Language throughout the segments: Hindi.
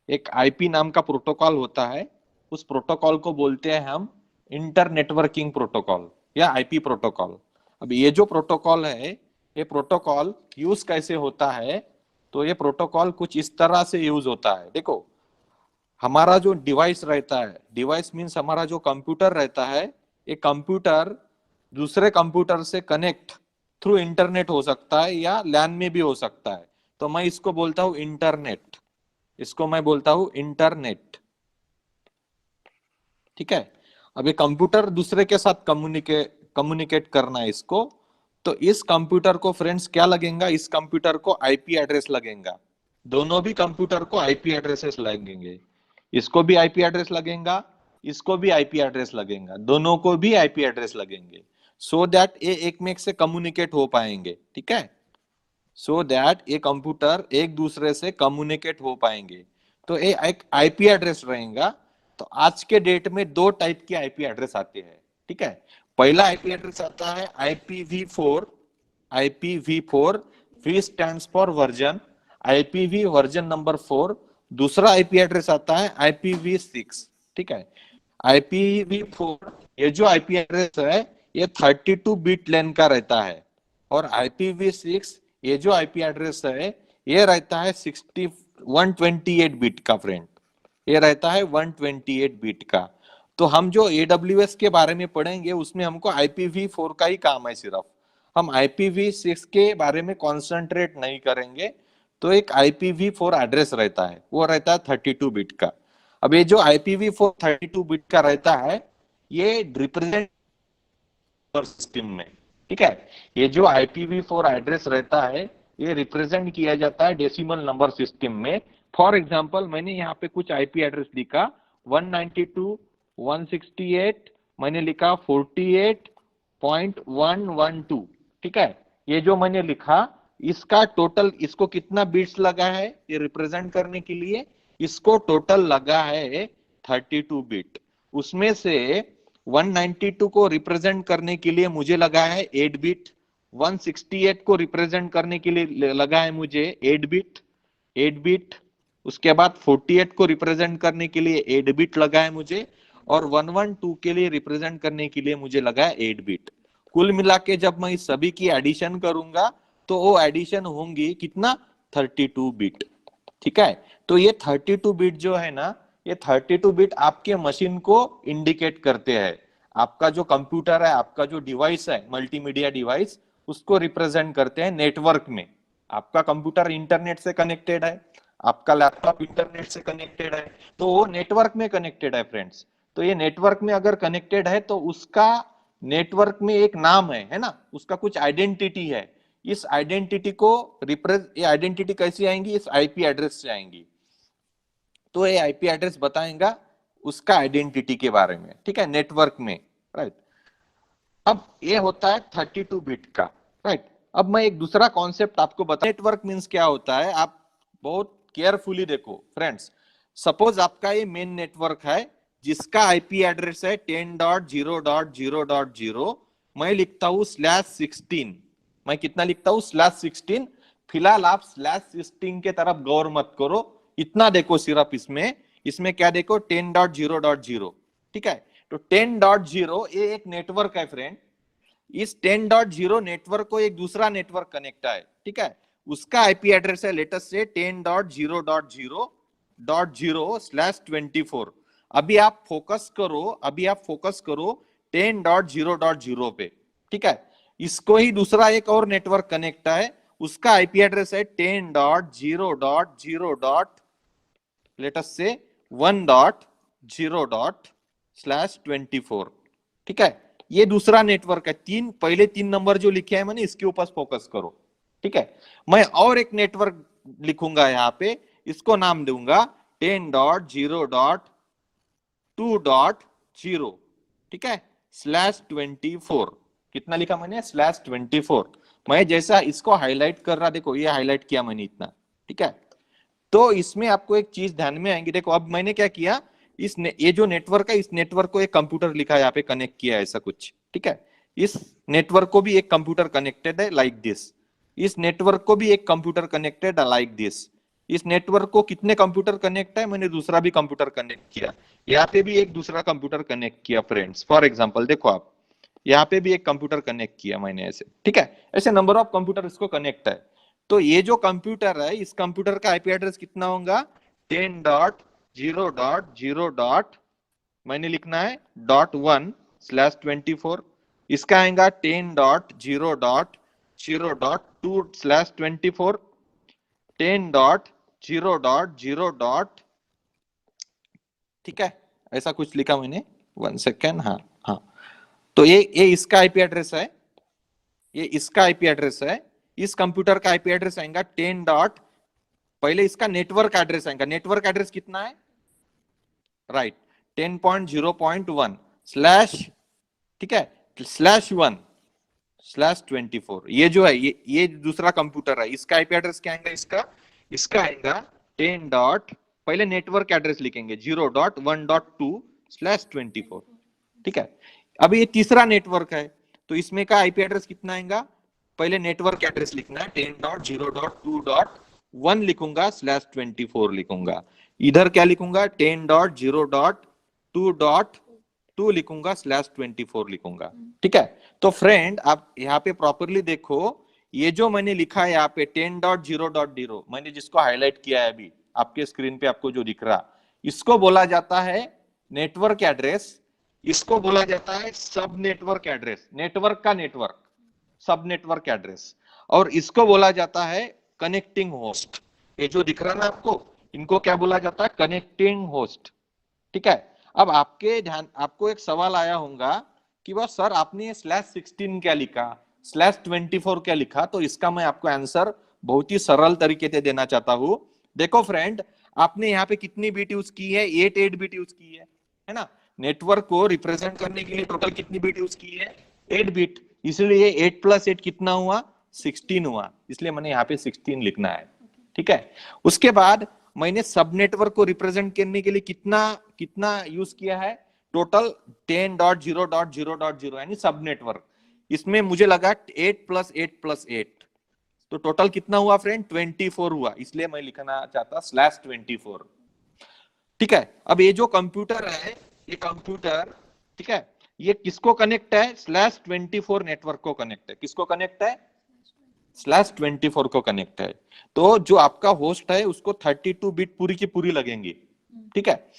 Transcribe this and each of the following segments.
एक आईपी नाम का प्रोटोकॉल होता है, उस प्रोटोकॉल को बोलते हैं हम इंटर नेटवर्किंग प्रोटोकॉल या आईपी प्रोटोकॉल। अब ये जो प्रोटोकॉल है, ये प्रोटोकॉल यूज कैसे होता है, तो ये प्रोटोकॉल कुछ इस तरह से यूज होता है। देखो, हमारा जो डिवाइस रहता है, डिवाइस मीन्स हमारा जो कंप्यूटर रहता है, ये कंप्यूटर दूसरे कंप्यूटर से कनेक्ट थ्रू इंटरनेट हो सकता है या लैन में भी हो सकता है। तो मैं इसको बोलता हूं इंटरनेट, इसको मैं बोलता हूं इंटरनेट। ठीक है। अब ये कंप्यूटर दूसरे के साथ कम्युनिकेट करना है इसको, तो इस कंप्यूटर को फ्रेंड्स क्या लगेगा, इस कंप्यूटर को आईपी एड्रेस लगेगा। दोनों भी कंप्यूटर को आईपी एड्रेसेस लगेंगे, इसको भी आईपी एड्रेस लगेगा, इसको भी आईपी एड्रेस लगेगा, दोनों को भी आईपी एड्रेस लगेंगे, सो दैट ये एक में से कम्युनिकेट हो पाएंगे। ठीक है, सो दैट ये कंप्यूटर एक दूसरे से कम्युनिकेट हो पाएंगे। तो ये एक आईपी एड्रेस रहेगा। तो आज के डेट में दो टाइप के आईपी एड्रेस आते हैं। ठीक है, पहला आईपी एड्रेस आता है IPv4। IPv4, V stands for version, IPv version number 4। दूसरा आईपी एड्रेस आता है IPv6। ठीक है, IPv4 ये जो आईपी एड्रेस है, ये 32 बिट लेंथ का रहता है, और IPv6 ये जो आईपी एड्रेस है, ये रहता है 128 बिट का फ्रेंड, ये रहता है 128 बिट का। तो हम जो AWS के बारे में पढ़ेंगे उसमें हमको IPv4 का ही काम है सिर्फ, हम IPv6 के बारे में कॉन्सेंट्रेट नहीं करेंगे। तो एक IPv4 एड्रेस रहता है, वो रहता है 32 बिट का। अब ये जो IPv4 32 बिट का रहता है, ये रिप्रेजेंट सिस्टम में। ठीक है, ये जो IPv4 एड्रेस रहता है, ये रिप्रेजेंट किया जाता है डेसिमल नंबर सिस्टम में। फॉर एग्जांपल, मैंने यहाँ पे कुछ आईपी एड्रेस लिखा 192.168, मैंने लिखा 48.112। ठीक है, ये जो मैंने लिखा, इसका टोटल, इसको कितना बिट्स लगा है ये रिप्रेजेंट करने के लिए, इसको टोटल लगा है 32 बिट। उसमें से 192 को रिप्रेजेंट करने के लिए मुझे लगा है 8 बिट, 168 को रिप्रेजेंट करने के लिए लगा है मुझे 8 बिट, उसके बाद 48 को रिप्रेजेंट करने के लिए 8 बिट लगा है मुझे, और 112 के लिए रिप्रेजेंट करने के लिए मुझे लगा है 8 बिट। कुल मिला के जब मैं इस सभी की एडिशन करूंगा, तो वो एडिशन होंगी कितना, 32 बिट। ठीक है, तो ये 32 बिट जो है ना, ये 32 बिट आपके मशीन को इंडिकेट करते हैं। आपका जो कंप्यूटर है, आपका जो डिवाइस है, मल्टीमीडिया डिवाइस, उसको रिप्रेजेंट करते हैं नेटवर्क में। आपका कंप्यूटर इंटरनेट से कनेक्टेड है, आपका लैपटॉप इंटरनेट से कनेक्टेड है, तो वो नेटवर्क में कनेक्टेड है फ्रेंड्स। तो ये नेटवर्क में अगर कनेक्टेड है, तो उसका नेटवर्क में एक नाम है ना, उसका कुछ आइडेंटिटी है। इस आइडेंटिटी को ये आइडेंटिटी कैसी आएंगी, इस आईपी एड्रेस से आएंगी। तो ये आईपी एड्रेस बताएगा उसका आइडेंटिटी के बारे में। ठीक है, नेटवर्क में, राइट। अब ये होता है 32 बिट का, राइट। अब मैं एक दूसरा कॉन्सेप्ट आपको बता, नेटवर्क मींस क्या होता है, आप बहुत केयरफुली देखो फ्रेंड्स। सपोज आपका ये मेन नेटवर्क है, जिसका आईपी एड्रेस है 10.0.0.0। मैं लिखता हूं /16। मैं कितना लिखता हूं, /16। फिलहाल आप /16 के तरफ गौर मत करो, इतना देखो सिर्फ इसमें, इसमें क्या देखो, 10.0.0। ठीक है, तो 10.0 ये एक नेटवर्क है फ्रेंड। इस 10.0 नेटवर्क को एक दूसरा नेटवर्क कनेक्ट है। ठीक है, उसका आईपी एड्रेस है लेटेस्ट से 10.0.0.0/24। अभी आप फोकस करो 10.0.0 पे। ठीक है, इसको ही दूसरा एक और नेटवर्क कनेक्ट है, उसका आईपी एड्रेस है 10.0.0. लेटेस्ट से 1.0./24। ठीक है, ये दूसरा नेटवर्क है। पहले 3 नंबर जो लिखे हैं मैंने, इसके ऊपर फोकस करो। ठीक है, मैं और एक नेटवर्क लिखूंगा यहां पे, इसको नाम दूंगा 10.0.2.0। ठीक है, /24। कितना लिखा मैंने, /24। मैं जैसा इसको हाईलाइट कर रहा, देखो ये हाईलाइट किया मैंने इतना। ठीक है, तो इसमें आपको एक चीज ध्यान में आएंगी। देखो अब मैंने क्या किया, ये जो नेटवर्क है, इस नेटवर्क को एक कंप्यूटर लिखा है यहाँ पे, कनेक्ट किया है ऐसा कुछ। ठीक है, इस नेटवर्क को भी एक कंप्यूटर कनेक्टेड है लाइक दिस, इस नेटवर्क को भी एक कंप्यूटर कनेक्टेड है लाइक दिस। इस नेटवर्क को कितने कंप्यूटर कनेक्ट है, मैंने दूसरा भी कंप्यूटर कनेक्ट किया, यहाँ पे भी एक दूसरा कंप्यूटर कनेक्ट किया फ्रेंड्स। फॉर एग्जांपल देखो आप, यहाँ पे भी एक कंप्यूटर कनेक्ट किया मैंने ऐसे, ठीक है, ऐसे नंबर ऑफ कंप्यूटर इसको कनेक्ट है। तो ये जो कंप्यूटर है, इस कंप्यूटर का आईपी एड्रेस कितना होगा, 10.0.0. मैंने लिखना है .1/24। इसका आएगा 10.0.0.2/24, 10.0.0. ठीक है, ऐसा कुछ लिखा मैंने, 1 सेकेंड, हाँ हाँ। तो ये इसका आईपी एड्रेस है, ये इसका आईपी एड्रेस है। इस कंप्यूटर का आईपी एड्रेस आएगा 10 डॉट, पहले इसका नेटवर्क एड्रेस आएगा। नेटवर्क एड्रेस कितना है, राइट, 10.0.1 स्लैश, ठीक है, /1/24। ये जो है, ये दूसरा कंप्यूटर है, इसका आईपी एड्रेस क्या आएगा, इसका आएगा 10 डॉट, पहले नेटवर्क एड्रेस लिखेंगे 0.1.2/24। ठीक है, अब ये तीसरा नेटवर्क है, तो इसमें का आईपी एड्रेस कितना आएगा, पहले नेटवर्क एड्रेस लिखना है 10.0.2.1 लिखूंगा /24 लिखूंगा, इधर क्या लिखूंगा 10.0.2.2 लिखूंगा /24 लिखूंगा। ठीक है, तो फ्रेंड आप यहाँ पे प्रॉपरली देखो, ये जो मैंने लिखा है यहाँ पे 10.0.0, मैंने जिसको हाईलाइट किया है अभी आपके स्क्रीन पे आपको जो दिख रहा, इसको बोला जाता है नेटवर्क एड्रेस, इसको बोला जाता है सब नेटवर्क एड्रेस, नेटवर्क का नेटवर्क, सब नेटवर्क एड्रेस, और इसको बोला जाता है कनेक्टिंग होस्ट। ये जो दिख रहा है ना आपको, इनको क्या बोला जाता है, कनेक्टिंग होस्ट। ठीक है, अब आपको एक सवाल आया होगा कि वह सर आपने /16 क्या लिखा, /24 क्या लिखा, तो इसका मैं आपको आंसर बहुत ही सरल तरीके से देना चाहता हूं। देखो फ्रेंड, आपने यहाँ पे कितनी बीट यूज की है, 8 बीट यूज की है ना। नेटवर्क को रिप्रेजेंट करने के लिए टोटल कितनी बीट यूज की है, 8 बीट, इसलिए 8 + 8 कितना हुआ, 16 हुआ, इसलिए मैंने यहाँ पे 16 लिखना है। ठीक है, उसके बाद मैंने सब नेटवर्क को रिप्रेजेंट करने के लिए कितना यूज किया है, टोटल 10.0.0.0 यानी सब नेटवर्क, इसमें मुझे लगा 8 + 8 + 8, तो टोटल कितना हुआ फ्रेंड, 24 हुआ, इसलिए मैं लिखना चाहता /24। ठीक है, अब ये जो कंप्यूटर है, ये कंप्यूटर, ठीक है, ये किसको कनेक्ट है, /24 नेटवर्क को कनेक्ट है, किसको कनेक्ट है, /24 को कनेक्ट है। तो जो आपका होस्ट है उसको 32 बिट पूरी की पूरी लगेंगी। ठीक है,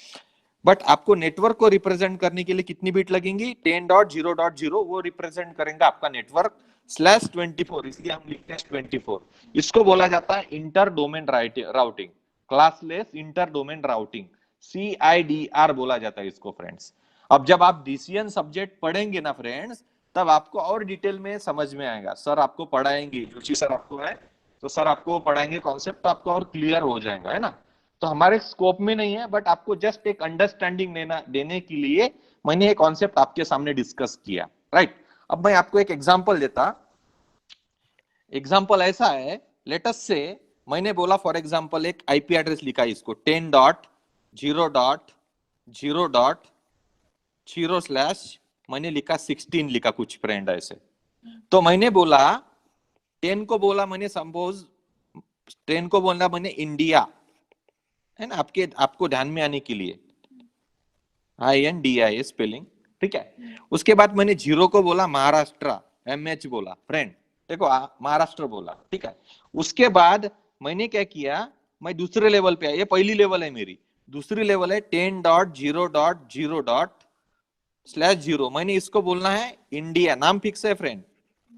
बट आपको नेटवर्क को रिप्रेजेंट करने के लिए कितनी बिट लगेंगी, 10.0.0, वो रिप्रेजेंट करेंगे आपका नेटवर्क /24, इसलिए हम लिखते हैं 24। इसको बोला जाता है inter domain routing, classless inter domain routing, CIDR बोला जाता है इसको फ्रेंड्स। अब जब आप DCN सब्जेक्ट पढ़ेंगे ना फ्रेंड्स, तब आपको और डिटेल में समझ में आएगा, सर आपको पढ़ाएंगे, जोशी सर आपको है, तो सर आपको पढ़ाएंगे कॉन्सेप्ट, तो आपको और क्लियर हो जाएगा, है ना। तो हमारे स्कोप में नहीं है, बट आपको जस्ट एक अंडरस्टैंडिंग देने के लिए मैंने ये कॉन्सेप्ट आपके सामने डिस्कस किया, राइट। अब मैं आपको एक एग्जांपल देता, एग्जांपल ऐसा है, लेट अस से मैंने बोला फॉर एग्जांपल एक आईपी एड्रेस लिखा इसको 10.0.0.0/ मैंने लिखा 16 लिखा कुछ फ्रेंड ऐसे, तो मैंने बोला 10 को बोला मैंने, सपोज 10 को बोला मैंने इंडिया, है ना, आपको ध्यान में आने के लिए, INDIA स्पेलिंग, ठीक है। उसके बाद मैंने 0 को बोला महाराष्ट्र, MH बोला फ्रेंड, देखो महाराष्ट्र बोला, ठीक है। उसके बाद मैंने क्या किया, मैं दूसरे लेवल पे आया, ये पहली लेवल है मेरी, दूसरी लेवल है 10.0.0/0, मैंने इसको बोलना है इंडिया, नाम फिक्स है फ्रेंड,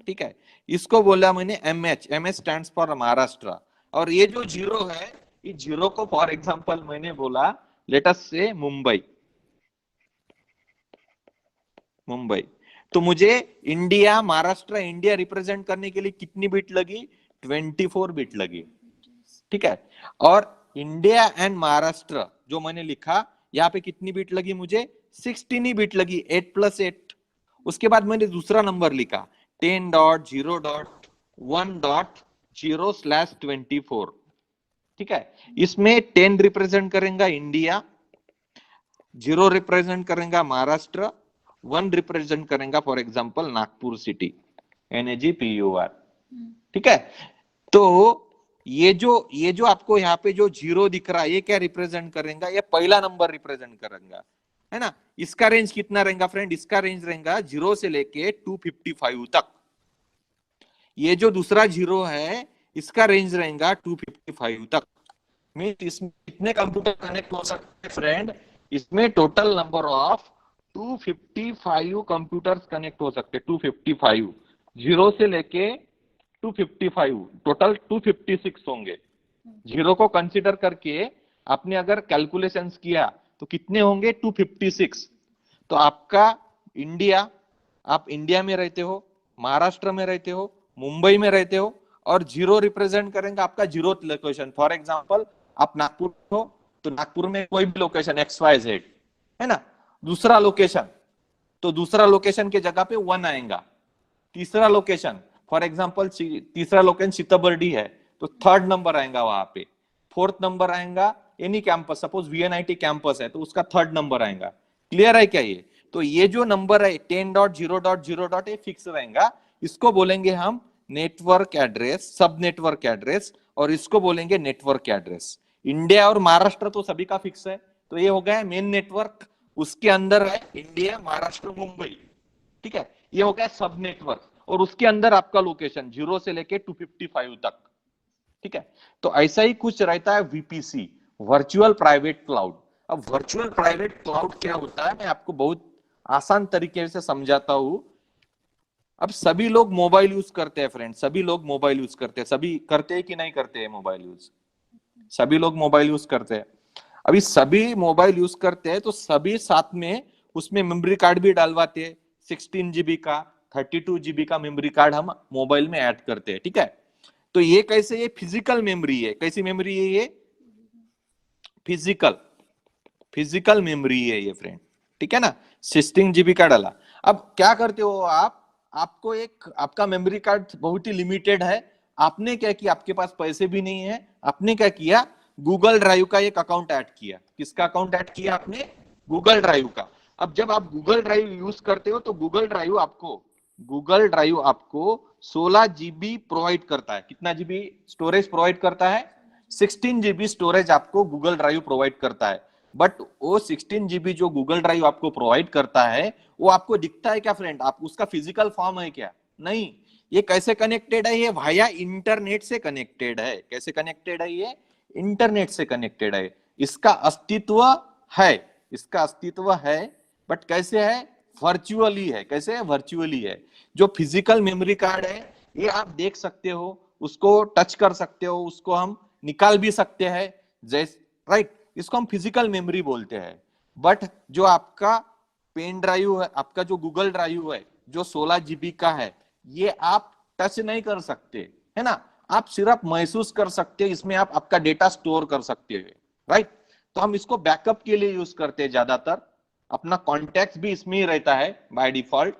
ठीक है। इसको बोला मैंने MH स्टैंड्स फॉर महाराष्ट्र, और ये जो 0 है, इस 0 को फॉर एग्जांपल मैंने बोला लेट अस से मुंबई, तो मुझे इंडिया, महाराष्ट्र, इंडिया रिप्रेजेंट करने के लिए कितनी बिट लगी, 24 बिट लगी, ठीक है। और इंडिया एंड महाराष्ट्र जो मैंने लिखा, यहाँ पे कितनी बिट लगी मुझे, 16 बिट लगी, 8 + 8। उसके बाद मैंने दूसरा नंबर लिखा 10.0.1.0/24, ठीक है। इसमें 10 रिप्रेजेंट करेगा इंडिया, 0 रिप्रेजेंट करेगा महाराष्ट्र, 1 रिप्रेजेंट करेगा for example Nagpur city, NAGPUR, ठीक है। तो ये जो आपको यहाँ पे जो जीरो दिख रहा है, ये क्या रिप्रेजेंट करेगा? ये पहला नंबर रिप्रेजेंट करेगा, है ना। इसका रेंज कितना रहेगा फ्रेंड? इसका रेंज रहेगा 0 से लेके 255 तक। ये जो दूसरा जीरो है, इसका रेंज रहेगा 255 तक। मीन्स इसमें कितने कंप्यूटर कनेक्ट हो सकते हैं फ्रेंड? इसमें total number of 255 computers connect हो सकते हैं। 255, 0 से लेके 255, टोटल 256 होंगे। जीरो को कंसीडर करके आपने अगर कैलकुलेशंस किया तो कितने होंगे? 256। तो आपका इंडिया, आप इंडिया में रहते हो, महाराष्ट्र में रहते हो, मुंबई में रहते हो, और जीरो रिप्रेजेंट करेंगे आपका जीरो लोकेशन। फॉर एग्जांपल आप नागपुर हो तो नागपुर में कोई भी लोकेशन XYZ, है ना। दूसरा लोकेशन, तो दूसरा लोकेशन के जगह पे 1 आएगा। तीसरा लोकेशन, फॉर एग्जांपल तीसरा लोकेशन सीताबर्डी है तो थर्ड नंबर आएगा वहां पे। फोर्थ नंबर आएगा any campus, suppose VNIT campus है तो उसका थर्ड नंबर आएगा। क्लियर है क्या ये? तो ये जो नंबर है 10.0.0. ये फिक्स रहेगा। इसको बोलेंगे हम नेटवर्क एड्रेस, सब नेटवर्क एड्रेस, और इसको बोलेंगे नेटवर्क एड्रेस। इंडिया और महाराष्ट्र तो सभी का फिक्स है, तो ये हो गया मेन नेटवर्क। उसके अंदर है इंडिया, महाराष्ट्र, मुंबई, ठीक है। ये हो गया सब नेटवर्क, और उसके अंदर आपका लोकेशन 0 से लेके 255 तक, ठीक है। तो ऐसा ही कुछ रहता है VPC, वर्चुअल प्राइवेट क्लाउड। अब वर्चुअल प्राइवेट क्लाउड क्या होता है, मैं आपको बहुत आसान तरीके से समझाता हूं। अब सभी लोग मोबाइल यूज करते हैं फ्रेंड, सभी लोग मोबाइल यूज करते हैं। सभी करते हैं कि नहीं करते हैं मोबाइल यूज? सभी लोग मोबाइल यूज करते हैं। अभी सभी मोबाइल यूज करते हैं तो सभी साथ में उसमें मेमोरी कार्ड भी डालवाते हैं। 16 GB का, 32 GB का मेमोरी कार्ड हम मोबाइल में ऐड करते हैं, ठीक है। तो ये कैसे? ये फिजिकल मेमोरी है। कैसी मेमोरी है ये? फिजिकल, फिजिकल मेमोरी है ये फ्रेंड, ठीक है ना। 16 GB का डाला। अब क्या करते हो आप? आपको एक, आपका मेमोरी कार्ड बहुत ही लिमिटेड है। आपने क्या किया? आपके पास पैसे भी नहीं है। आपने क्या किया? गूगल ड्राइव का एक अकाउंट ऐड किया। किसका अकाउंट ऐड किया आपने? गूगल ड्राइव का। अब जब आप गूगल ड्राइव यूज करते हो तो गूगल ड्राइव आपको 16 GB प्रोवाइड करता है। कितना GB स्टोरेज प्रोवाइड करता है? 16 GB स्टोरेज आपको गूगल ड्राइव प्रोवाइड करता है। बट वो 16 GB जो गूगल ड्राइव आपको प्रोवाइड करता है, वो आपको दिखता है क्या फ्रेंड? आप उसका फिजिकल फॉर्म है क्या? नहीं। ये कैसे कनेक्टेड है? ये वाया इंटरनेट से कनेक्टेड है। कैसे कनेक्टेड है ये? इंटरनेट से कनेक्टेड है। इसका अस्तित्व है, इसका अस्तित्व है, बट कैसे है? वर्चुअली है। कैसे है? वर्चुअली है। जो फिजिकल मेमोरी कार्ड है ये आप देख सकते हो, उसको टच कर सकते हो, उसको हम निकाल भी सकते हैं, जैसे, राइट। इसको हम फिजिकल मेमोरी बोलते हैं। बट जो आपका पेन ड्राइव है, आपका जो गूगल ड्राइव है, जो 16 GB का है, ये आप टच नहीं कर सकते, है ना। आप सिर्फ महसूस कर सकते हैं, इसमें आप आपका डेटा स्टोर कर सकते हैं, राइट। तो हम इसको बैकअप के लिए यूज करते हैं ज्यादातर। अपना कॉन्टेक्ट भी इसमें ही रहता है बाय डिफॉल्ट।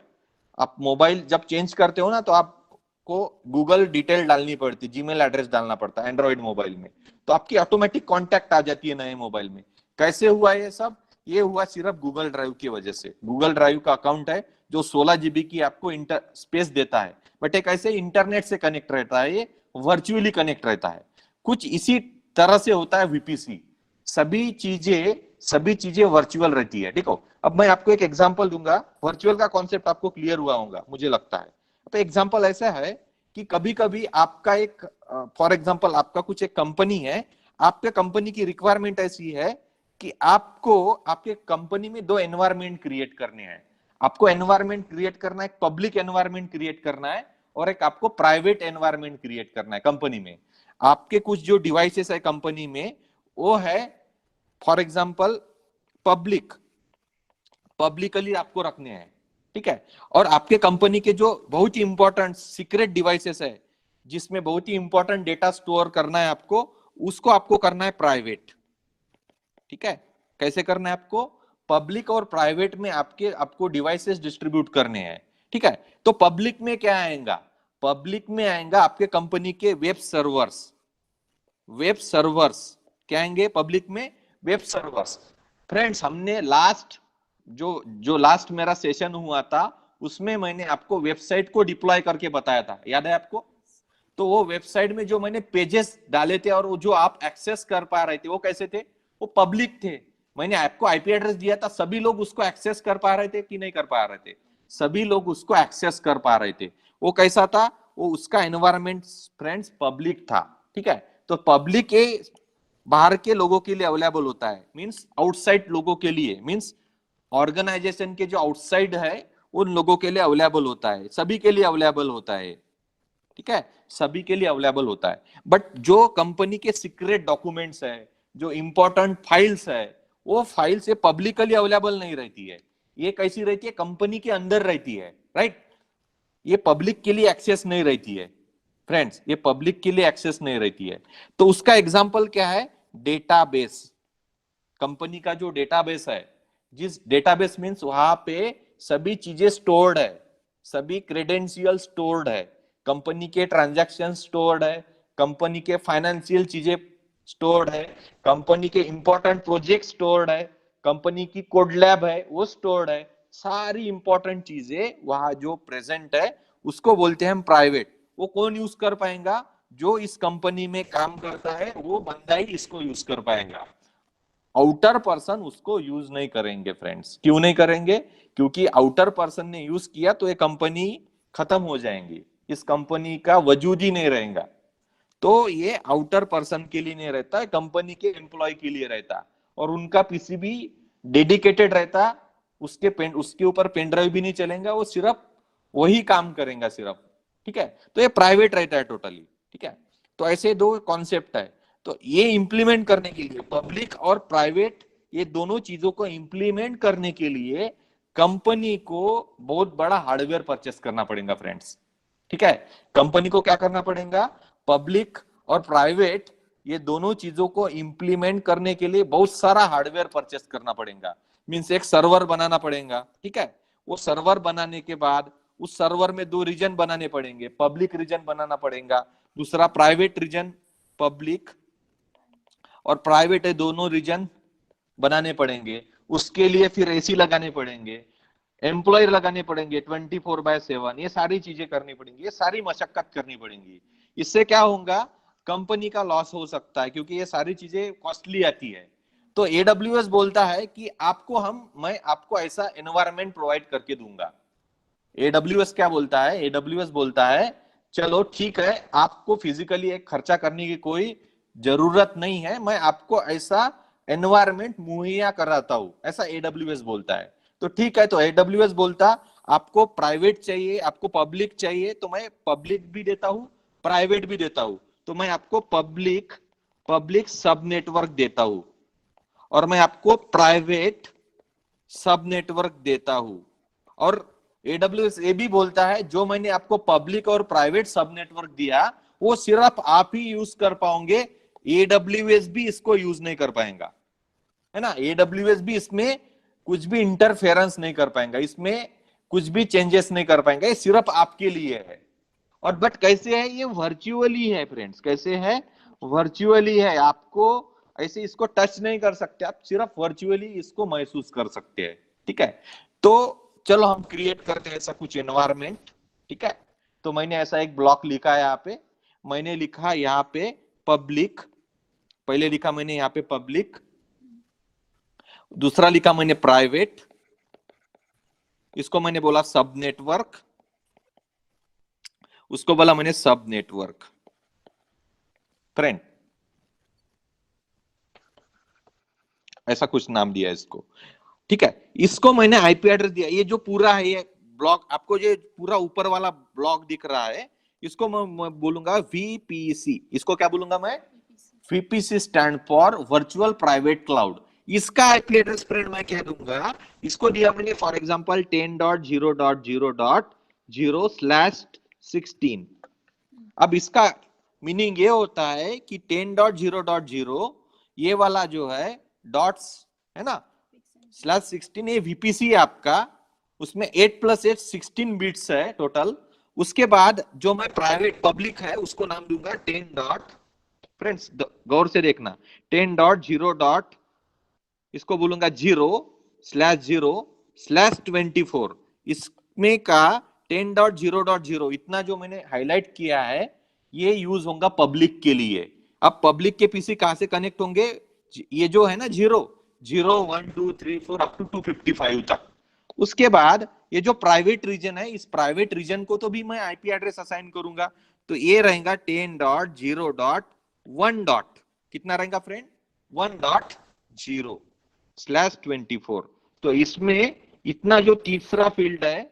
आप मोबाइल जब चेंज करते हो ना तो आपको गूगल डिटेल डालनी पड़ती, जीमेल एड्रेस डालना पड़ता है एंड्रॉइड मोबाइल में। तो आपकी ऑटोमेटिक कॉन्टैक्ट आ जाती है नए मोबाइल में। कैसे हुआ ये सब? ये हुआ सिर्फ गूगल ड्राइव की वजह से। गूगल ड्राइव का अकाउंट है जो 16 GB की आपको स्पेस देता है, बट एक ऐसे इंटरनेट से कनेक्ट रहता है, ये वर्चुअली कनेक्ट रहता है। कुछ इसी तरह से होता है VPC। सभी चीजें वर्चुअल रहती है, ठीक हो। अब मैं आपको एक एग्जांपल दूंगा, वर्चुअल का कॉन्सेप्ट आपको क्लियर हुआ होगा मुझे लगता है। तो एग्जांपल ऐसा है कि कभी कभी आपका एक, फॉर एग्जांपल आपका कुछ एक कंपनी है, आपके कंपनी की रिक्वायरमेंट ऐसी है कि आपको आपके कंपनी में 2 एनवायरमेंट क्रिएट करने हैं। आपको एनवायरमेंट क्रिएट करना है, एक पब्लिक एनवायरमेंट क्रिएट करना है, और एक आपको प्राइवेट एनवायरमेंट क्रिएट करना है कंपनी में। आपके कुछ जो डिवाइसेस है कंपनी में, वो है फॉर एग्जांपल पब्लिकली आपको रखने हैं, ठीक है। और आपके कंपनी के जो बहुत ही इंपॉर्टेंट सीक्रेट डिवाइसेस है, जिसमें बहुत ही इंपॉर्टेंट डेटा स्टोर करना है आपको, उसको आपको करना है प्राइवेट, ठीक है। कैसे करना है आपको? पब्लिक और प्राइवेट में आपको डिवाइसेस डिस्ट्रीब्यूट करने हैं, ठीक है। तो पब्लिक में क्या आएगा? पब्लिक में आएगा आपके कंपनी के वेब सर्वर्स क्या आएंगे पब्लिक में? Web servers. फ्रेंड्स, हमने लास्ट मेरा सेशन हुआ था, उसमें मैंने आपको वेबसाइट को डिप्लॉय करके बताया था, याद है आपको? तो वो वेबसाइट में जो मैंने पेजेस डाले थे और वो जो आप एक्सेस कर पा रहे थे वो कैसे थे, वो पब्लिक थे। मैंने आपको आईपी एड्रेस दिया था, सभी लोग उसको एक्सेस कर पा रहे थे कि नहीं कर पा रहे थे, सभी लोग उसको एक्सेस कर पा रहे थे। वो कैसा था, वो उसका एनवायरमेंट फ्रेंड्स पब्लिक था। ठीक है, तो पब्लिक के बाहर के लोगों के लिए अवेलेबल होता है, मींस आउटसाइड लोगों के लिए, मींस ऑर्गेनाइजेशन के जो आउटसाइड है उन लोगों के लिए अवेलेबल होता है, सभी के लिए अवेलेबल होता है। ठीक है, सभी के लिए अवेलेबल होता है। बट जो कंपनी के सीक्रेट डॉक्यूमेंट्स है, जो इंपॉर्टेंट फाइल्स है, वो फाइल्स ये पब्लिकली अवेलेबल नहीं रहती है। ये कैसी रहती है, कंपनी के अंदर रहती है, राइट। ये पब्लिक के लिए एक्सेस नहीं रहती है फ्रेंड्स, ये पब्लिक के लिए एक्सेस नहीं रहती है। तो उसका एग्जांपल क्या है, डेटाबेस। कंपनी का जो डेटाबेस है, जिस डेटाबेस मींस वहां पे सभी चीजें स्टोर्ड है, सभी क्रेडेंशियल स्टोर्ड है, कंपनी के ट्रांजैक्शन स्टोर्ड है, कंपनी के फाइनेंशियल चीजें स्टोर्ड है, कंपनी के इंपॉर्टेंट प्रोजेक्ट स्टोर्ड है, कंपनी की कोड लैब है वो स्टोर्ड है। सारी इंपॉर्टेंट चीजें वहां जो प्रेजेंट है उसको बोलते हैं हम प्राइवेट। वो कौन यूज कर पाएगा, जो इस कंपनी में काम करता है वो बंदा ही इसको यूज कर पाएगा। आउटर पर्सन उसको यूज नहीं करेंगे फ्रेंड्स। क्यों नहीं करेंगे, क्योंकि आउटर पर्सन ने यूज किया तो ये कंपनी खत्म हो जाएंगी, इस कंपनी का वजूद ही नहीं रहेगा। तो ये आउटर पर्सन के लिए नहीं रहता, कंपनी के एम्प्लॉय के लिए रहता, और उनका पीसी भी डेडिकेटेड रहता, उसके ऊपर पेन ड्राइव भी नहीं चलेगा, वो सिर्फ वही काम करेगा सिर्फ। ठीक है, तो ये प्राइवेट रहता है टोटली। ठीक है, तो ऐसे दो कॉन्सेप्ट है। तो ये इंप्लीमेंट करने के लिए पब्लिक और प्राइवेट, ये दोनों चीजों को इंप्लीमेंट करने के लिए कंपनी को बहुत बड़ा हार्डवेयर परचेस करना पड़ेगा फ्रेंड्स। ठीक है, कंपनी को क्या करना पड़ेगा, पब्लिक और प्राइवेट ये दोनों चीजों को इंप्लीमेंट करने के लिए बहुत सारा हार्डवेयर परचेस करना पड़ेगा। मींस एक सर्वर बनाना पड़ेगा। ठीक है, वो सर्वर बनाने के बाद उस सर्वर में दो रीजन बनाने पड़ेंगे, पब्लिक रीजन बनाना पड़ेगा, दूसरा प्राइवेट रीजन। पब्लिक और प्राइवेट है दोनों रीजन बनाने पड़ेंगे। उसके लिए फिर एसी लगाने पड़ेंगे, एम्प्लॉय लगाने पड़ेंगे 24/7, ये सारी चीजें करनी पड़ेंगी, ये सारी मशक्कत करनी पड़ेंगी। इससे क्या होगा, कंपनी का लॉस हो सकता है, क्योंकि ये सारी चीजें कॉस्टली आती है। तो एडब्ल्यूएस बोलता है कि मैं आपको ऐसा एनवायरनमेंट प्रोवाइड करके दूंगा। एडब्ल्यूएस क्या बोलता है, एडब्ल्यूएस बोलता है चलो ठीक है, आपको फिजिकली एक खर्चा करने की कोई जरूरत नहीं है, मैं आपको ऐसा एनवायरनमेंट मुहैया कराता हूं, ऐसा एडब्ल्यूएस बोलता है। तो ठीक है, तो एडब्ल्यूएस बोलता आपको प्राइवेट चाहिए, आपको पब्लिक चाहिए, तो मैं पब्लिक भी देता हूं, प्राइवेट भी देता हूं। तो मैं आपको पब्लिक पब्लिक सब नेटवर्क देता हूं, और मैं आपको प्राइवेट सब नेटवर्क देता हूं। और एडब्ल्यूएस ये भी बोलता है जो मैंने आपको पब्लिक और प्राइवेट सब नेटवर्क दिया वो सिर्फ आप ही यूज कर पाओगे, एडब्ल्यूएस भी इसको यूज नहीं कर पाएगा, है ना। एडब्ल्यूएस भी इसमें कुछ भी इंटरफेरेंस नहीं कर पाएगा, इसमें कुछ भी चेंजेस नहीं कर पाएंगे, ये सिर्फ आपके लिए है। और बट कैसे है, ये वर्चुअली है फ्रेंड्स, कैसे है, वर्चुअली है। आपको ऐसे इसको टच नहीं कर सकते, आप सिर्फ वर्चुअली इसको महसूस कर सकते हैं। ठीक है, तो चलो हम क्रिएट करते हैं ऐसा कुछ एनवायरनमेंट। ठीक है, तो मैंने ऐसा एक ब्लॉक लिखा है यहाँ पे, मैंने लिखा यहाँ पे पब्लिक, पहले लिखा मैंने यहाँ पे पब्लिक, दूसरा लिखा मैंने प्राइवेट, इसको मैंने बोला सब नेटवर्क, उसको बोला मैंने सब नेटवर्क। फ्रेंड ऐसा कुछ नाम दिया इसको। ठीक है, इसको मैंने आईपी एड्रेस दिया। ये जो पूरा है ये ब्लॉक, आपको जो पूरा ऊपर वाला ब्लॉक दिख रहा है, इसको मैं बोलूंगा वीपीसी। इसको क्या बोलूंगा मैं, VPC stand for virtual private cloud. इसका आईपी एड्रेस फ्रेंड मैं कह दूंगा, इसको दिया मैंने फॉर एग्जांपल 10.0.0.0/16। अब इसका मीनिंग ये होता है कि 10.0.0 ये वाला जो है डॉट्स है ना, /16 ये वीपीसी है आपका, उसमें 8+8 16 बिट्स है टोटल। उसके बाद जो मैं प्राइवेट पब्लिक है उसको नाम दूंगा 10 डॉट, फ्रेंड्स गौर से देखना, 10.0. इसको बोलूंगा 0/0/24। इसमें का 10.0.0 इतना जो मैंने हाईलाइट किया है, ये यूज होगा पब्लिक के लिए। अब पब्लिक के पीसी कहां से कनेक्ट होंगे, ये जो है ना 0, 1, 2, 3, 4 अप टू 255 तक। उसके बाद ये जो प्राइवेट रीजन है, इस प्राइवेट रीजन को तो भी मैं आईपी एड्रेस असाइन करूंगा, तो ये रहेगा 10.0.1. कितना रहेगा फ्रेंड, 1.0/24। तो इसमें इतना जो तीसरा फील्ड है,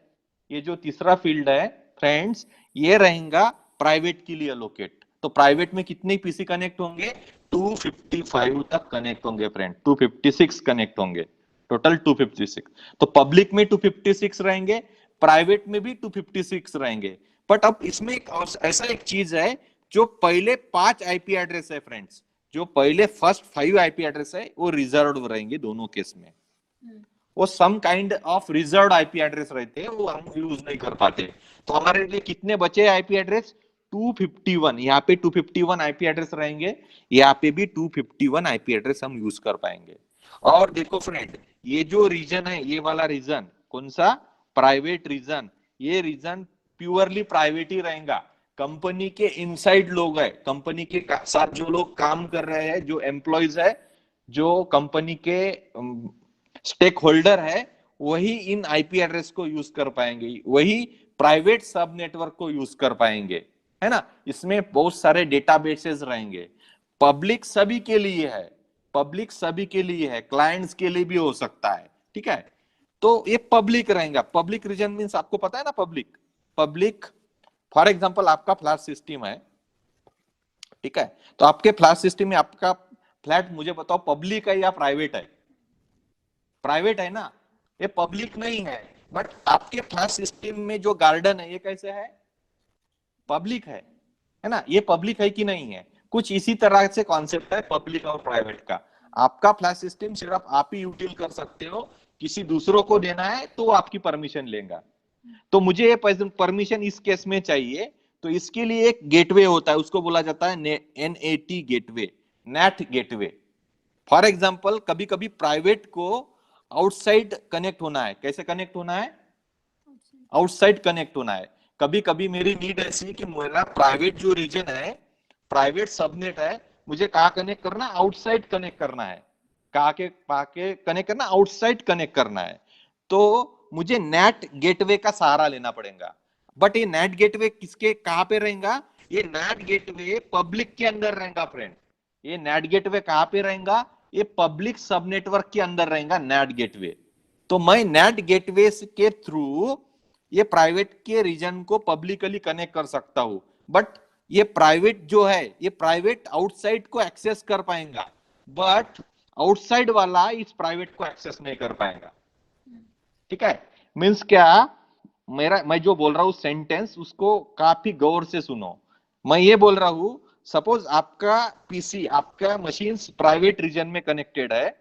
ये जो तीसरा फील्ड है फ्रेंड्स, ये रहेगा प्राइवेट के लिए अलोकेट। तो प्राइवेट में कितने पीसी कनेक्ट होंगे, 255 तक कनेक्ट होंगे फ्रेंड, 256 कनेक्ट होंगे, टोटल 256। तो पब्लिक में 256 रहेंगे, प्राइवेट में भी 256 रहेंगे। बट अब इसमें एक ऐसा एक चीज है, जो पहले 5 आईपी एड्रेस है फ्रेंड्स, जो पहले फर्स्ट 5 आईपी एड्रेस है वो रिजर्व रहेंगे दोनों केस में। वो some kind of reserve IP address रहते हैं, वो हम यूज नहीं कर पाते। तो हमारे लिए कितने बचे आईपी एड्रेस, 251। यहाँ पे 251 आईपी एड्रेस रहेंगे, यहाँ पे भी 251 आईपी एड्रेस हम यूज कर पाएंगे। और देखो फ्रेंड, ये जो रीजन है, ये वाला रीजन कौन सा, प्राइवेट रीजन, ये रीजन प्योरली प्राइवेट ही रहेगा। कंपनी के इनसाइड लोग है, कंपनी के साथ जो लोग काम कर रहे हैं, जो एम्प्लॉयज है, जो कंपनी के स्टेक होल्डर है, वही इन आईपी एड्रेस को यूज कर पाएंगे, वही प्राइवेट सब नेटवर्क को यूज कर पाएंगे, है ना। इसमें बहुत सारे डेटाबेसेस रहेंगे। पब्लिक सभी के लिए है, पब्लिक सभी के लिए है, क्लाइंट्स के लिए भी हो सकता है, ठीक है। तो ये पब्लिक रहेगा। पब्लिक रीजन मीन्स आपको पता है ना, पब्लिक, पब्लिक फॉर एग्जांपल आपका फ्लैट सिस्टम है, ठीक है। तो आपके फ्लैट सिस्टम में आपका फ्लैट, मुझे बताओ पब्लिक है या प्राइवेट है, प्राइवेट है ना, ये पब्लिक नहीं है। बट आपके फ्लैट सिस्टम में जो गार्डन है, ये कैसे है, पब्लिक है ना, ये पब्लिक है कि नहीं है। कुछ इसी तरह से कॉन्सेप्ट है पब्लिक और प्राइवेट का। आपका फ्लैश सिस्टम सिर्फ आप ही यूटिल कर सकते हो, किसी दूसरों को देना है तो आपकी परमिशन लेगा। तो मुझे ये परमिशन इस केस में चाहिए, तो इसके लिए एक गेटवे होता है, उसको बोला जाता है NAT gateway, net gateway. For example कभी कभी प्राइवेट को आउटसाइड कनेक्ट होना है, कैसे कनेक्ट होना है, आउटसाइड कनेक्ट होना है। कभी कभी मेरी नीड ऐसी है कि मेरा प्राइवेट जो रीजन है, प्राइवेट सबनेट है, मुझे कहाँ कनेक्ट करना है, आउटसाइड कनेक्ट करना है, कहाँ के पाके कनेक्ट करना, आउटसाइड कनेक्ट करना है। तो मुझे नेट गेटवे का सहारा लेना पड़ेगा। बट ये नेट गेटवे किसके कहां पे रहेगा, ये नेट गेटवे पब्लिक के अंदर रहेगा फ्रेंड। ये नेट गेटवे कहां पे रहेगा, ये पब्लिक सब नेटवर्क के अंदर रहेगा नेट गेटवे। तो मैं नेट गेटवे के थ्रू ये प्राइवेट के रीजन को पब्लिकली कनेक्ट कर सकता हूं। बट ये प्राइवेट जो है, ये प्राइवेट आउटसाइड को एक्सेस कर पाएगा, बट आउटसाइड वाला इस प्राइवेट को एक्सेस नहीं कर पाएगा, ठीक है। मीन्स क्या, मैं जो बोल रहा हूं सेंटेंस, उसको काफी गौर से सुनो। मैं ये बोल रहा हूं, सपोज आपका पीसी, आपका मशीन प्राइवेट रीजन में कनेक्टेड है,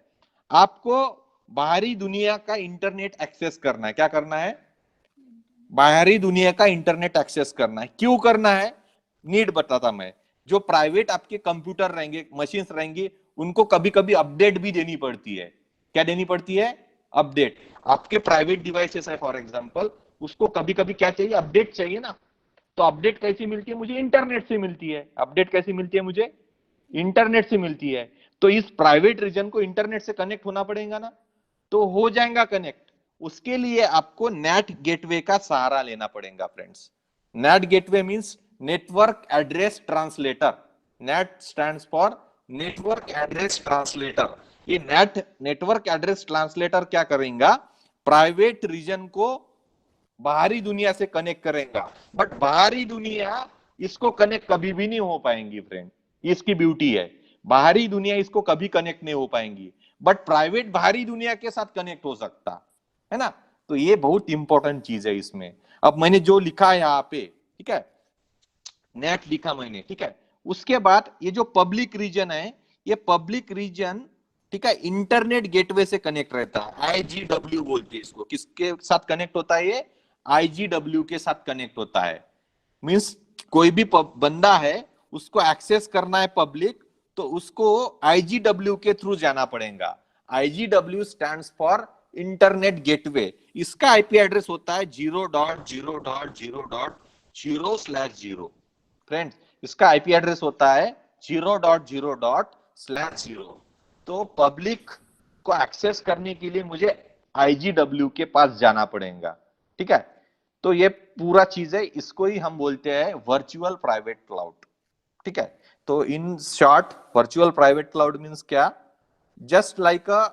आपको बाहरी दुनिया का इंटरनेट एक्सेस करना है। क्या करना है, बाहरी दुनिया का इंटरनेट एक्सेस करना है। क्यों करना है, नीड बताता मैं। जो प्राइवेट आपके कंप्यूटर रहेंगे, मशीन्स रहेंगी, उनको कभी कभी अपडेट भी देनी पड़ती है। क्या देनी पड़ती है, अपडेट। आपके प्राइवेट डिवाइसेस है फॉर एग्जांपल, उसको कभी कभी क्या चाहिए, अपडेट चाहिए ना। तो अपडेट कैसी मिलती है मुझे, इंटरनेट से मिलती है। अपडेट कैसी मिलती है मुझे, इंटरनेट से मिलती है। तो इस प्राइवेट रीजन को इंटरनेट से कनेक्ट होना पड़ेगा ना, तो हो जाएगा कनेक्ट। उसके लिए आपको नेट गेटवे का सहारा लेना पड़ेगा friends. Net gateway means network address translator. Net stands for network address translator. ये नेटवर्क एड्रेस ट्रांसलेटर क्या करेगा, प्राइवेट रीजन को बाहरी दुनिया से कनेक्ट करेगा। बट बाहरी दुनिया इसको कनेक्ट कभी भी नहीं हो पाएंगी फ्रेंड, इसकी ब्यूटी है। बाहरी दुनिया इसको कभी कनेक्ट नहीं हो पाएंगी, बट प्राइवेट बाहरी दुनिया के साथ कनेक्ट हो सकता है ना। तो ये बहुत इंपॉर्टेंट चीज है इसमें। अब मैंने जो लिखा है यहाँ पे, ठीक है, नेट लिखा मैंने, ठीक है। उसके बाद ये जो पब्लिक रीजन है, ये पब्लिक रीजन, ठीक है, इंटरनेट गेटवे से कनेक्ट रहता है। IGW बोलते हैं इसको। किसके साथ कनेक्ट होता है ये, IGW के साथ कनेक्ट होता है। मींस कोई भी बंदा है, उसको एक्सेस करना है पब्लिक, तो उसको IGW के थ्रू जाना पड़ेगा। IGW stands for internet gateway. इसका आईपी एड्रेस होता है 0.0.0.0/0। फ्रेंड्स, इसका आईपी एड्रेस होता है 0.0./0। तो पब्लिक को एक्सेस करने के लिए मुझे आईजीडब्ल्यू के पास जाना पड़ेगा, ठीक है। तो ये पूरा चीज है, इसको ही हम बोलते हैं वर्चुअल प्राइवेट क्लाउड, ठीक है। तो in short virtual private cloud means क्या, just like a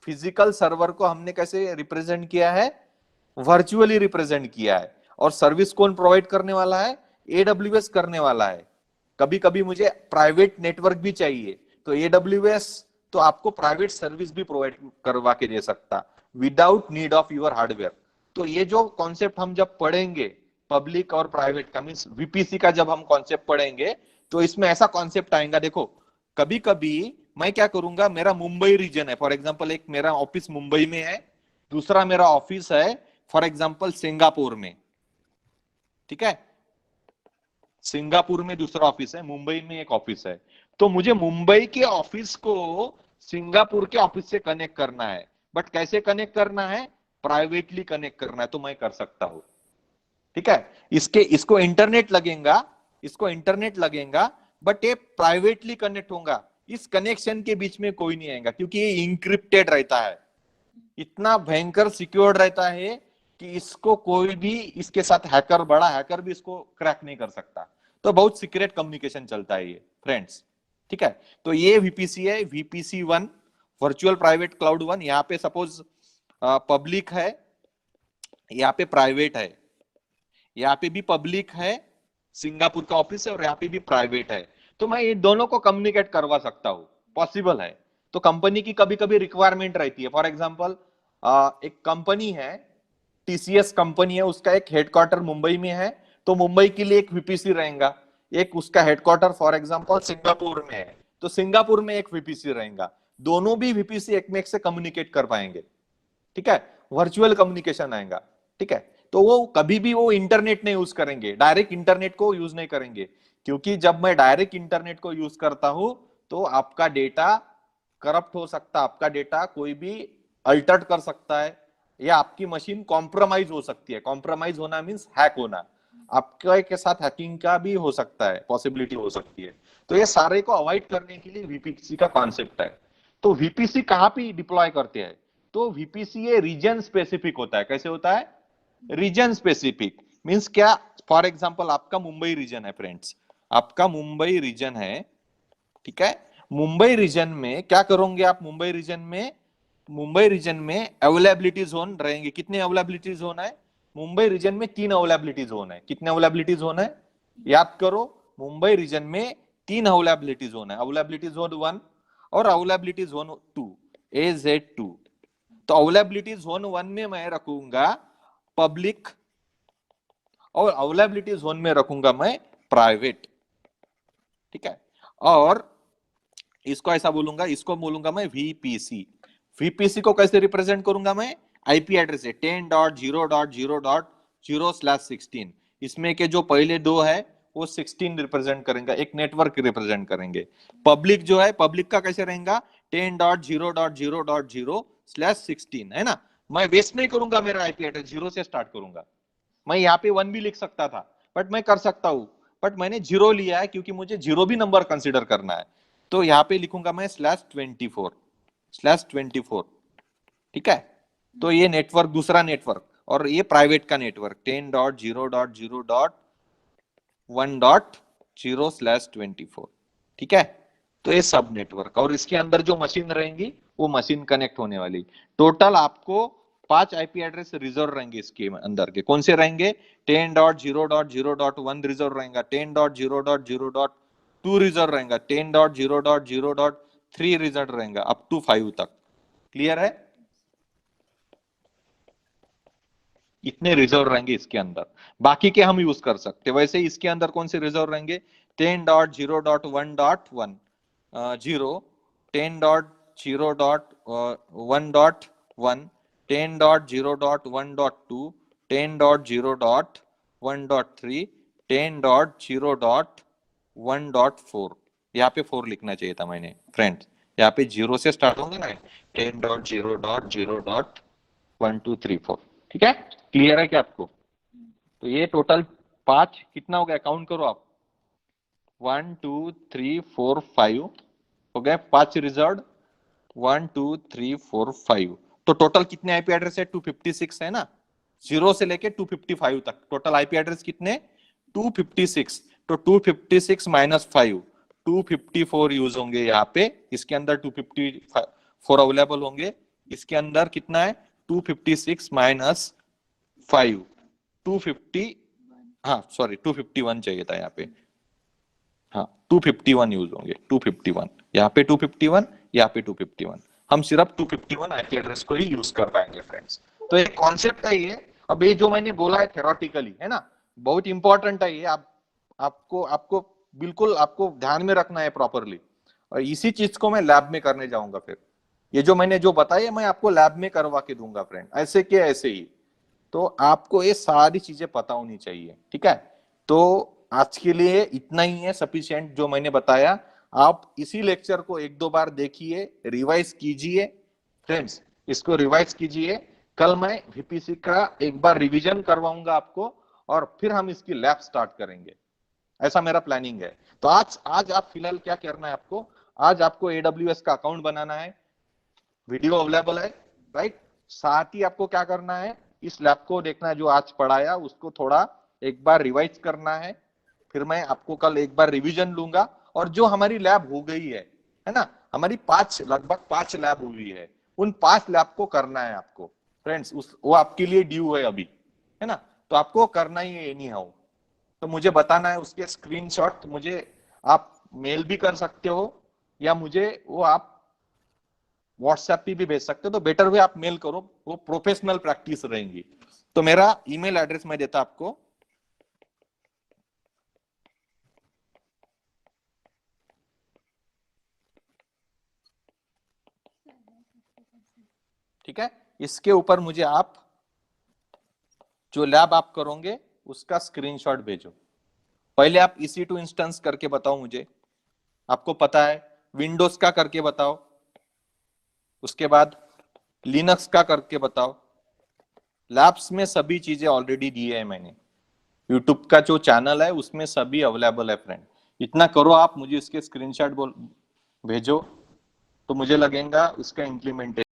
physical server को हमने कैसे रिप्रेजेंट किया है, वर्चुअली रिप्रेजेंट किया है। और सर्विस कौन प्रोवाइड करने वाला है, एडब्ल्यूएस करने वाला है। कभी कभी मुझे प्राइवेट नेटवर्क भी चाहिए, तो एडब्ल्यूएस तो आपको प्राइवेट सर्विस भी प्रोवाइड करवा के दे सकता without need of your hardware. तो ये जो कॉन्सेप्ट हम जब पढ़ेंगे पब्लिक और प्राइवेट का मींस वीपीसी का जब हम कॉन्सेप्ट पढ़ेंगे, तो इसमें ऐसा कॉन्सेप्ट आएगा। देखो कभी कभी मैं क्या करूंगा, मेरा मुंबई रीजन है फॉर एग्जांपल, एक मेरा ऑफिस मुंबई में है, दूसरा मेरा ऑफिस है फॉर एग्जांपल सिंगापुर में, ठीक है। सिंगापुर में दूसरा ऑफिस है, मुंबई में एक ऑफिस है। तो मुझे मुंबई के ऑफिस को सिंगापुर के ऑफिस से कनेक्ट करना है, बट कैसे कनेक्ट करना है, प्राइवेटली कनेक्ट करना है, तो मैं कर सकता हूं, ठीक है। इसको इंटरनेट लगेगा, इसको इंटरनेट लगेगा, बट ये प्राइवेटली कनेक्ट होगा। इस कनेक्शन के बीच में कोई नहीं आएगा, क्योंकि ये इंक्रिप्टेड रहता है, इतना भयंकर सिक्योर्ड रहता है कि इसको कोई भी, इसके साथ हैकर, बड़ा हैकर भी इसको क्रैक नहीं कर सकता। तो बहुत सीक्रेट कम्युनिकेशन चलता है ये फ्रेंड्स, ठीक है। तो ये वीपीसी है, वीपीसी 1 वर्चुअल प्राइवेट क्लाउड 1। यहाँ पे सपोज पब्लिक है, यहाँ पे प्राइवेट है, यहाँ पे भी पब्लिक है, सिंगापुर का ऑफिस है, और यहाँ पे भी प्राइवेट है। तो मैं ये दोनों को कम्युनिकेट करवा सकता हूँ, पॉसिबल है। तो कंपनी की कभी कभी रिक्वायरमेंट रहती है, फॉर एग्जांपल एक कंपनी है, टीसीएस कंपनी है, उसका एक हेडक्वार्टर मुंबई में है, तो मुंबई के लिए एक वीपीसी रहेगा। एक उसका हेडक्वार्टर फॉर एग्जांपल सिंगापुर में है, तो सिंगापुर में एक वीपीसी रहेगा। दोनों भी वीपीसी एक में एक से कम्युनिकेट कर पाएंगे, ठीक है। वर्चुअल कम्युनिकेशन आएगा, ठीक है। तो वो कभी भी वो इंटरनेट नहीं यूज करेंगे, डायरेक्ट इंटरनेट को यूज नहीं करेंगे, क्योंकि जब मैं डायरेक्ट इंटरनेट को यूज करता हूं तो आपका डेटा करप्ट हो सकता है, आपका डेटा कोई भी अल्टर कर सकता है, या आपकी मशीन कॉम्प्रोमाइज हो सकती है। कॉम्प्रोमाइज होना मींस हैक होना, आपके के साथ हैकिंग का भी हो सकता है, पॉसिबिलिटी हो सकती है। तो ये सारे को अवॉइड करने के लिए वीपीसी का कॉन्सेप्ट है। तो वीपीसी कहां पे डिप्लॉय करते हैं, तो वीपीसी ये रीजन स्पेसिफिक होता है। कैसे होता है, रीजन स्पेसिफिक मींस क्या, फॉर एग्जांपल आपका मुंबई रीजन है फ्रेंड्स, आपका मुंबई रीजन है, ठीक है। मुंबई रीजन में क्या करोगे आप, मुंबई रीजन में, मुंबई रीजन में अवेलेबिलिटी जोन रहेंगे। कितने अवेलेबिलिटी जोन है, मुंबई रीजन में 3 अवेलेबिलिटी जोन है। कितने अवेलेबिलिटी जोन है, याद करो, मुंबई रीजन में 3 अवेलेबिलिटी जोन है, अवेलेबिलिटी जोन 1 और अवेलेबिलिटी जोन 2, AZ2। तो अवेलेबिलिटी जोन 1 में मैं रखूंगा पब्लिक, और अवेलेबिलिटी जोन में रखूंगा मैं प्राइवेट, ठीक है। और इसको ऐसा बोलूंगा, इसको बोलूंगा मैं वीपीसी। वीपीसी को कैसे रिप्रेजेंट करूंगा मैं, आईपी एड्रेस है 10.0.0.0/16। इसमें के जो पहले दो है वो 16 रिप्रेजेंट करेंगे, एक नेटवर्क रिप्रेजेंट करेंगे। पब्लिक जो है, पब्लिक का कैसे रहेगा, 10.0.0.0/16, है ना। मैं वेस्ट नहीं करूंगा, मेरा आईपी एड्रेस 0 से स्टार्ट करूंगा। मैं यहाँ पे 1 भी लिख सकता था, बट मैं कर सकता हूं, बट मैंने 0 लिया है क्योंकि मुझे 0 भी नंबर कंसिडर करना है। तो यहाँ पे लिखूंगा मैं /24, ठीक है। तो ये नेटवर्क, दूसरा नेटवर्क, और ये प्राइवेट का नेटवर्क 10.0.0.1.0/24, ठीक है। तो ये सब नेटवर्क, और इसके अंदर जो मशीन रहेंगी वो मशीन कनेक्ट होने वाली। टोटल आपको 5 आईपी एड्रेस रिजर्व रहेंगे इसके अंदर के। कौन से रहेंगे, 10.0.0.1 रिजर्व रहेगा, 10.0.0.2 रिजर्व रहेगा, 10.0.0.3 रिजर्व रहेगा, अप टू 5 तक। क्लियर है, इतने रिजर्व रहेंगे इसके अंदर, बाकी के हम यूज कर सकते। वैसे इसके अंदर कौन से रिजर्व रहेंगे, 10.0.1.1 0, 10.0.1.1, 10.0.1.2, 10.0.1.3, 10.0.1.4। यहाँ पे 4 लिखना चाहिए था मैंने फ्रेंड्स, यहाँ पे 0 से स्टार्ट होंगे ना, 10.0.0.1 2 3 4, ठीक है। क्लियर है क्या आपको, तो ये टोटल 5 कितना हो गया, काउंट करो आप, 1 2 3 4 5 हो गए 5 रिजर्व 1 2 3 4 5 तो टोटल कितने आईपी एड्रेस है 256 है ना 0 से लेके 255 तक टोटल आईपी एड्रेस कितने 256 तो 256 माइनस 5 254 यूज होंगे यहाँ पे इसके अंदर 254 अवेलेबल होंगे इसके अंदर कितना है 256 माइनस 5 250 हाँ सॉरी 251 चाहिए था यहाँ पे हाँ 251 यूज होंगे 251 यहाँ पे 251 यहाँ पे 251 हम सिर्फ 251 आईपी एड्रेस को ही यूज कर पाएंगे फ्रेंड्स तो एक कॉन्सेप्ट है ये अब ये जो मैंने बोला है थेरोटिकली है ना बहुत इंपॉर्टेंट है ये आपको आपको बिल्कुल आपको ध्यान में रखना है प्रॉपरली और इसी चीज को मैं लैब में करने जाऊंगा फिर ये जो मैंने जो बताया मैं आपको लैब में करवा के दूंगा फ्रेंड ऐसे के ऐसे ही तो आपको ये सारी चीजें पता होनी चाहिए ठीक है तो आज के लिए इतना ही है सफिशिएंट जो मैंने बताया आप इसी लेक्चर को एक दो बार देखिए रिवाइज कीजिए फ्रेंड्स इसको रिवाइज कीजिए कल मैं वीपीसी का एक बार रिवीजन करवाऊंगा आपको और फिर हम इसकी लैब स्टार्ट करेंगे ऐसा मेरा प्लानिंग है तो आज आज आप फिलहाल क्या करना है आपको आज आपको एडब्ल्यूएस का अकाउंट बनाना है वीडियो अवेलेबल है राइट साथ ही आपको क्या करना है इस लैब को देखना है जो आज पढ़ाया उसको थोड़ा एक बार रिवाइज करना है फिर मैं आपको कल एक बार रिवीजन लूंगा और जो हमारी लैब हो गई है ना हमारी लगभग 5 लैब हुई है उन 5 लैब को करना है आपको फ्रेंड्स उस वो आपके लिए ड्यू है अभी है ना तो आपको करना ही है एनी हाउ तो मुझे बताना है उसके स्क्रीनशॉट मुझे आप मेल भी कर सकते हो या मुझे वो आप व्हाट्सएप पे भी भेज सकते हो तो बेटर वे आप मेल करो वो प्रोफेशनल प्रैक्टिस रहेंगी तो मेरा ईमेल एड्रेस मैं देता आपको ठीक है इसके ऊपर मुझे आप जो लैब आप करोगे उसका स्क्रीनशॉट भेजो पहले आप EC2 इंस्टेंस करके बताओ मुझे आपको पता है विंडोज का करके बताओ उसके बाद लिनक्स का करके बताओ लैब्स में सभी चीजें ऑलरेडी दी है मैंने यूट्यूब का जो चैनल है उसमें सभी अवेलेबल है फ्रेंड इतना करो आप मुझे इसके स्क्रीनशॉट भेजो तो मुझे लगेगा उसका इम्प्लीमेंटेशन